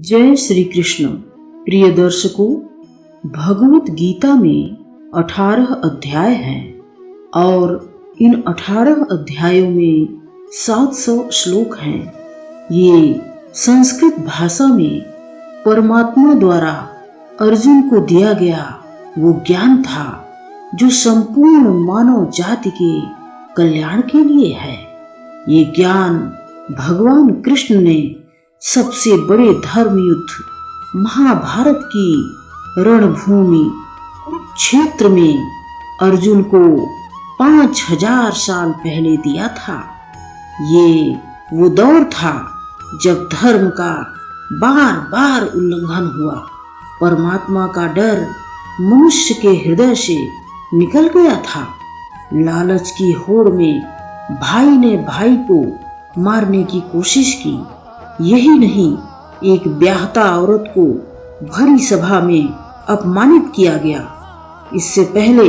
जय श्री कृष्ण। प्रिय दर्शकों, भगवत गीता में 18 अध्याय हैं और इन 18 अध्यायों में 700 श्लोक हैं। ये संस्कृत भाषा में परमात्मा द्वारा अर्जुन को दिया गया वो ज्ञान था जो संपूर्ण मानव जाति के कल्याण के लिए है। ये ज्ञान भगवान कृष्ण ने सबसे बड़े धर्म युद्ध महाभारत की रणभूमि कुरुक्षेत्र में अर्जुन को 5000 साल पहले दिया था। ये वो दौर था जब धर्म का बार बार उल्लंघन हुआ। परमात्मा का डर मनुष्य के हृदय से निकल गया था। लालच की होड़ में भाई ने भाई को मारने की कोशिश की। यही नहीं, एक ब्याहता औरत को भरी सभा में अपमानित किया गया। इससे पहले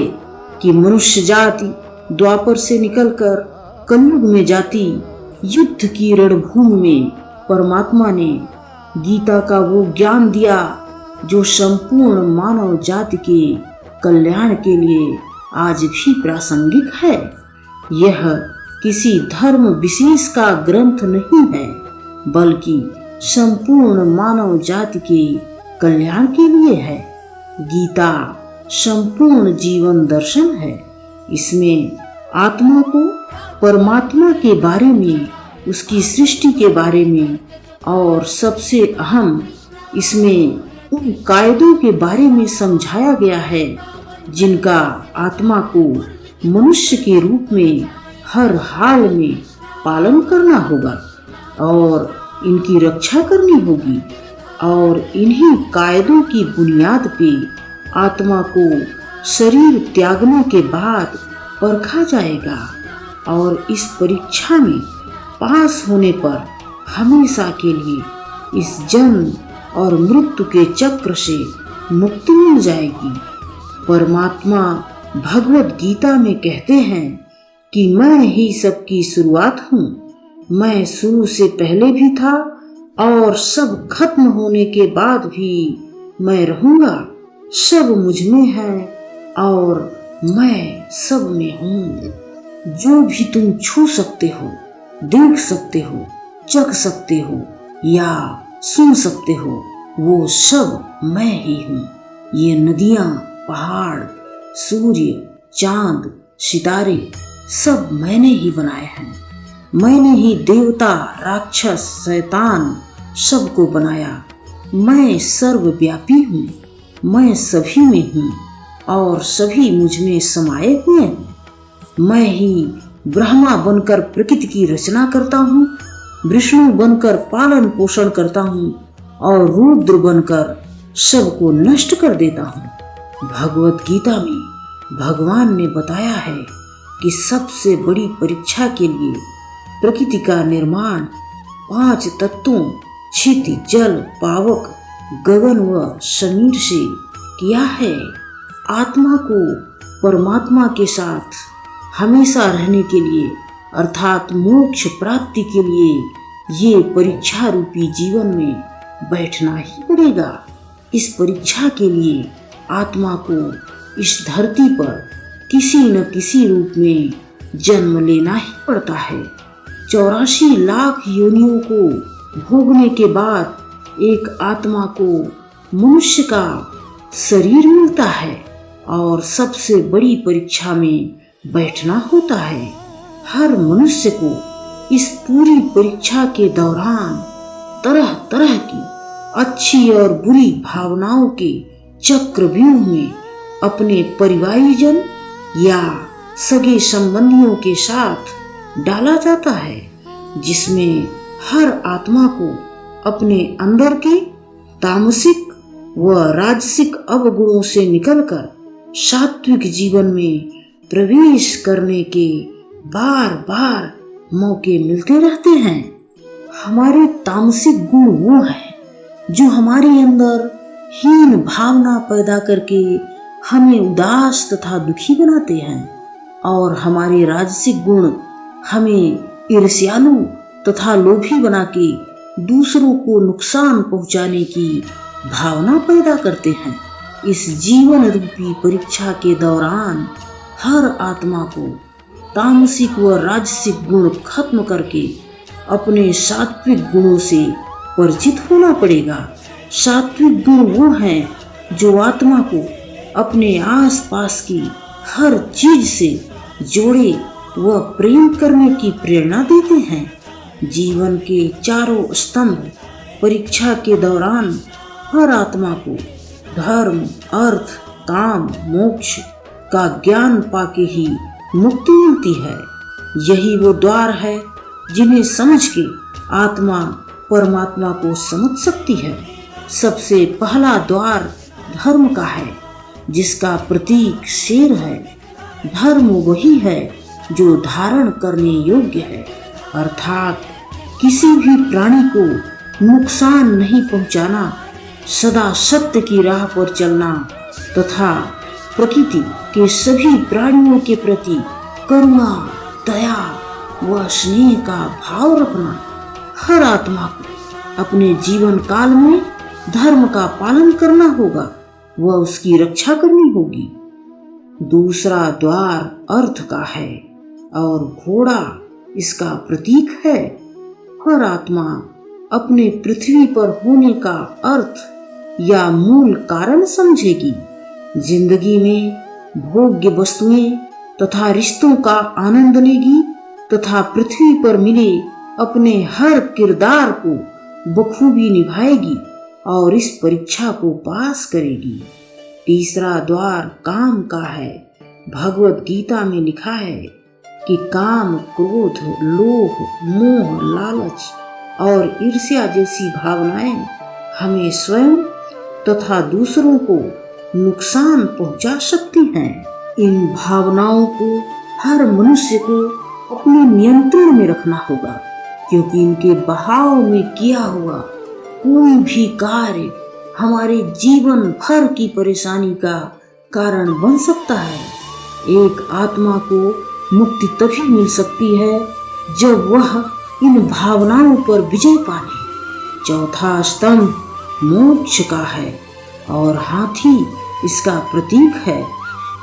कि मनुष्य जाति द्वापर से निकलकर कलयुग में जाती, युद्ध की रणभूमि में परमात्मा ने गीता का वो ज्ञान दिया जो संपूर्ण मानव जाति के कल्याण के लिए आज भी प्रासंगिक है। यह किसी धर्म विशेष का ग्रंथ नहीं है, बल्कि संपूर्ण मानव जाति के कल्याण के लिए है। गीता संपूर्ण जीवन दर्शन है। इसमें आत्मा को परमात्मा के बारे में, उसकी सृष्टि के बारे में और सबसे अहम इसमें उन कायदों के बारे में समझाया गया है जिनका आत्मा को मनुष्य के रूप में हर हाल में पालन करना होगा और इनकी रक्षा करनी होगी। और इन्हीं कायदों की बुनियाद पे आत्मा को शरीर त्यागने के बाद परखा जाएगा और इस परीक्षा में पास होने पर हमेशा के लिए इस जन्म और मृत्यु के चक्र से मुक्ति मिल जाएगी। परमात्मा भगवत गीता में कहते हैं कि मैं ही सबकी शुरुआत हूँ। मैं शुरू से पहले भी था और सब खत्म होने के बाद भी मैं रहूंगा। सब मुझ में है और मैं सब में हूँ। जो भी तुम छू सकते हो, देख सकते हो, चख सकते हो या सुन सकते हो, वो सब मैं ही हूँ। ये नदियाँ, पहाड़, सूर्य, चांद, सितारे सब मैंने ही बनाए हैं। मैंने ही देवता, राक्षस, शैतान सबको बनाया। मैं सर्वव्यापी हूँ। मैं सभी में हूँ और सभी मुझ में समाये हुए हैं। मैं ही ब्रह्मा बनकर प्रकृति की रचना करता हूँ, विष्णु बनकर पालन पोषण करता हूँ और रुद्र बनकर सबको नष्ट कर देता हूँ। भगवत गीता में भगवान ने बताया है कि सबसे बड़ी परीक्षा के लिए प्रकृति का निर्माण 5 तत्वों क्षिति, जल, पावक, गगन व समीर से किया है। आत्मा को परमात्मा के साथ हमेशा रहने के लिए अर्थात मोक्ष प्राप्ति के लिए ये परीक्षा रूपी जीवन में बैठना ही पड़ेगा। इस परीक्षा के लिए आत्मा को इस धरती पर किसी न किसी रूप में जन्म लेना ही पड़ता है। 84 लाख योनियों को भोगने के बाद एक आत्मा को मनुष्य का शरीर मिलता है और सबसे बड़ी परीक्षा में बैठना होता है। हर मनुष्य को इस पूरी परीक्षा के दौरान तरह तरह की अच्छी और बुरी भावनाओं के चक्रव्यूह में अपने परिवारजन या सगे संबंधियों के साथ डाला जाता है, जिसमें हर आत्मा को अपने अंदर के तामसिक व राजसिक अवगुणों से निकलकर सात्विक जीवन में प्रवेश करने के बार बार मौके मिलते रहते हैं। हमारे तामसिक गुण वो हैं जो हमारे अंदर हीन भावना पैदा करके हमें उदास तथा दुखी बनाते हैं और हमारे राजसिक गुण हमें ईर्ष्यालु तथा लोभी बना के दूसरों को नुकसान पहुंचाने की भावना पैदा करते हैं। इस जीवन रूपी परीक्षा के दौरान हर आत्मा को तामसिक व राजसिक गुण खत्म करके अपने सात्विक गुणों से परिचित होना पड़ेगा। सात्विक गुण वो हैं जो आत्मा को अपने आसपास की हर चीज से जोड़े व प्रेम करने की प्रेरणा देते हैं। जीवन के चारों स्तंभ परीक्षा के दौरान हर आत्मा को धर्म, अर्थ, काम, मोक्ष का ज्ञान पाके ही मुक्ति मिलती है। यही वो द्वार है जिन्हें समझ के आत्मा परमात्मा को समझ सकती है। सबसे पहला द्वार धर्म का है, जिसका प्रतीक शेर है। धर्म वही है जो धारण करने योग्य है, अर्थात किसी भी प्राणी को नुकसान नहीं पहुंचाना, सदा सत्य की राह पर चलना तथा प्रकृति के सभी प्राणियों के प्रति करुणा, दया व स्नेह का भाव रखना। हर आत्मा को अपने जीवन काल में धर्म का पालन करना होगा व उसकी रक्षा करनी होगी। दूसरा द्वार अर्थ का है और घोड़ा इसका प्रतीक है। हर आत्मा अपने पृथ्वी पर होने का अर्थ या मूल कारण समझेगी। जिंदगी में भोग्य वस्तुएं तथा रिश्तों का आनंद लेगी तथा पृथ्वी पर मिले अपने हर किरदार को बखूबी निभाएगी और इस परीक्षा को पास करेगी। तीसरा द्वार काम का है। भगवत गीता में लिखा है कि काम, क्रोध, लोभ, मोह, लालच और ईर्ष्या जैसी भावनाएं हमें स्वयं तथा दूसरों को नुकसान पहुंचा सकती हैं। इन भावनाओं को हर मनुष्य को अपने नियंत्रण में रखना होगा, क्योंकि इनके बहाव में किया हुआ कोई भी कार्य हमारे जीवन भर की परेशानी का कारण बन सकता है। एक आत्मा को मुक्ति तभी मिल सकती है जब वह इन भावनाओं पर विजय पा ले। चौथा स्तंभ मोक्ष का है और हाथी इसका प्रतीक है।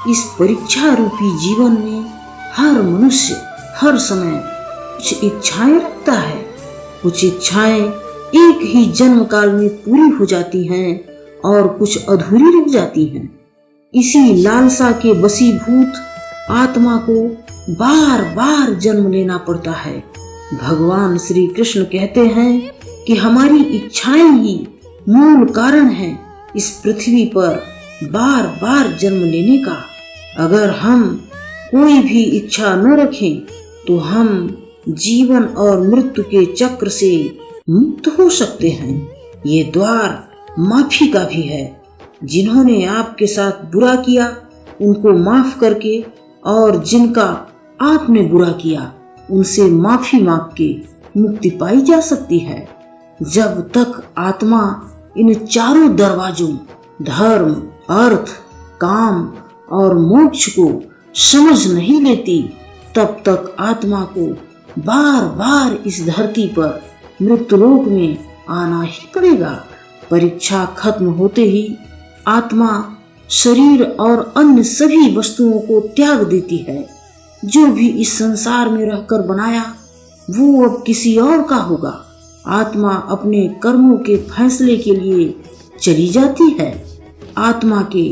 इस परीक्षा रूपी जीवन में हर मनुष्य हर समय कुछ इच्छाएं रखता है। कुछ इच्छाएं एक ही जन्म काल में पूरी हो जाती हैं और कुछ अधूरी रह जाती हैं। इसी लालसा के वशीभूत आत्मा को बार बार जन्म लेना पड़ता है। भगवान श्री कृष्ण कहते हैं कि हमारी इच्छाएं ही मूल कारण है इस पृथ्वी पर बार बार जन्म लेने का। अगर हम कोई भी इच्छा न रखें तो हम जीवन और मृत्यु के चक्र से मुक्त हो सकते हैं। ये द्वार माफी का भी है। जिन्होंने आपके साथ बुरा किया उनको माफ करके और जिनका आपने बुरा किया उनसे माफी मांग के मुक्ति पाई जा सकती है। जब तक आत्मा इन चारों दरवाजों धर्म, अर्थ, काम और मोक्ष को समझ नहीं लेती, तब तक आत्मा को बार बार इस धरती पर मृत्युलोक में आना ही पड़ेगा। परीक्षा खत्म होते ही आत्मा शरीर और अन्य सभी वस्तुओं को त्याग देती है। जो भी इस संसार में रहकर बनाया वो अब किसी और का होगा। आत्मा अपने कर्मों के फैसले के लिए चली जाती है। आत्मा के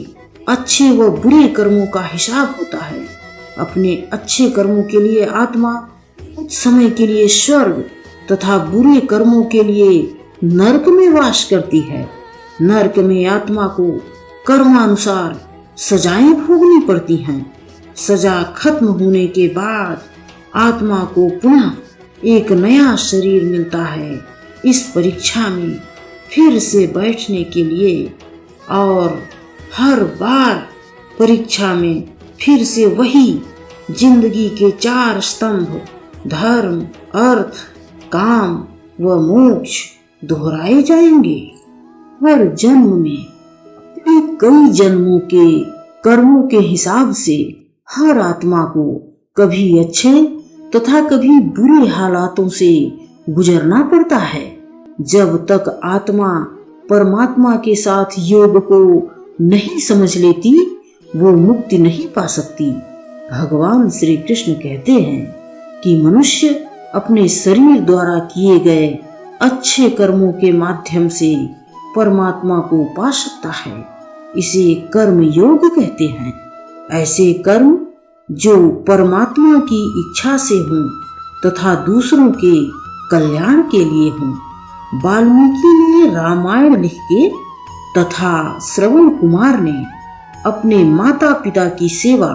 अच्छे व बुरे कर्मों का हिसाब होता है। अपने अच्छे कर्मों के लिए आत्मा कुछ समय के लिए स्वर्ग तथा बुरे कर्मों के लिए नरक में वास करती है। नरक में आत्मा को कर्मानुसार सजाएं भोगनी पड़ती हैं। सजा खत्म होने के बाद आत्मा को पुनः एक नया शरीर मिलता है इस परीक्षा में फिर से बैठने के लिए, और हर बार परीक्षा में फिर से वही जिंदगी के चार स्तंभ धर्म, अर्थ, काम व मोक्ष दोहराए जाएंगे। हर जन्म में अपने कई जन्मों के कर्मों के हिसाब से हर आत्मा को कभी अच्छे तथा कभी बुरे हालातों से गुजरना पड़ता है। जब तक आत्मा परमात्मा के साथ योग को नहीं समझ लेती, वो मुक्ति नहीं पा सकती। भगवान श्री कृष्ण कहते हैं कि मनुष्य अपने शरीर द्वारा किए गए अच्छे कर्मों के माध्यम से परमात्मा को पा सकता है। इसे कर्म योग कहते हैं। ऐसे कर्म जो परमात्मा की इच्छा से हों तथा दूसरों के कल्याण के लिए हों। वाल्मीकि ने रामायण लिख के तथा श्रवण कुमार ने अपने माता पिता की सेवा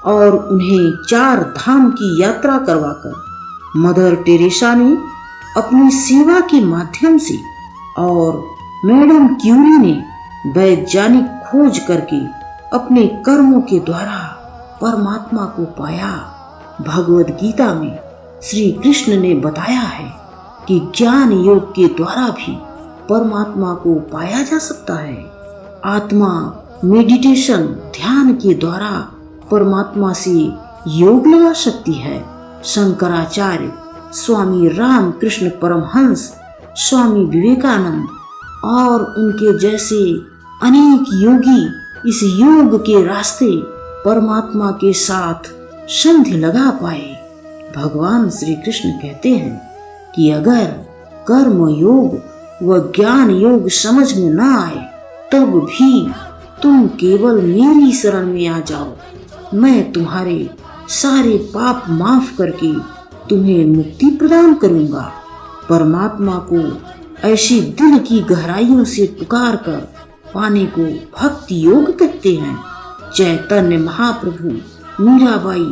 और उन्हें 4 धाम की यात्रा करवाकर, मदर टेरेसा ने अपनी सेवा के माध्यम से और मैडम क्यूरी ने वैज्ञानिक खोज करके अपने कर्मों के द्वारा परमात्मा को पाया। भगवद गीता में श्री कृष्ण ने बताया है कि ज्ञान योग के द्वारा भी परमात्मा को पाया जा सकता है। आत्मा मेडिटेशन ध्यान के द्वारा परमात्मा से योग लगा सकती है। शंकराचार्य, स्वामी रामकृष्ण परमहंस, स्वामी विवेकानंद और उनके जैसे अनेक योगी इस योग के रास्ते परमात्मा के साथ संधि लगा पाए। भगवान श्री कृष्ण कहते हैं कि अगर कर्म योग व ज्ञान योग समझ में न आए तब भी तुम केवल मेरी शरण में आ जाओ, मैं तुम्हारे सारे पाप माफ करके तुम्हें मुक्ति प्रदान करूंगा। परमात्मा को ऐसी दिल की गहराइयों से पुकार कर पाने को भक्ति योग कहते हैं। चैतन्य महाप्रभु, मीराबाई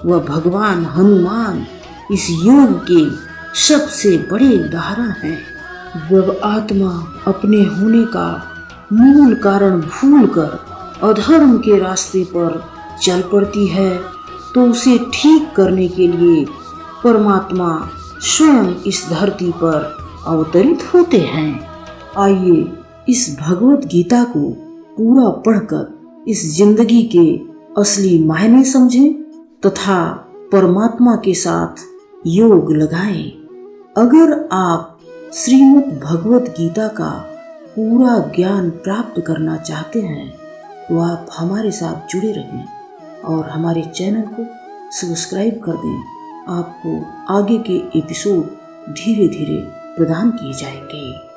व भगवान हनुमान इस योग के सबसे बड़े उदाहरण हैं। जब आत्मा अपने होने का मूल कारण भूलकर अधर्म के रास्ते पर चल पड़ती है तो उसे ठीक करने के लिए परमात्मा स्वयं इस धरती पर अवतरित होते हैं। आइए इस भगवत गीता को पूरा पढ़कर इस जिंदगी के असली मायने समझें तथा परमात्मा के साथ योग लगाएं। अगर आप श्रीमद् भगवत गीता का पूरा ज्ञान प्राप्त करना चाहते हैं तो आप हमारे साथ जुड़े रहें और हमारे चैनल को सब्सक्राइब कर दें। आपको आगे के एपिसोड धीरे धीरे प्रदान किए जाएंगे।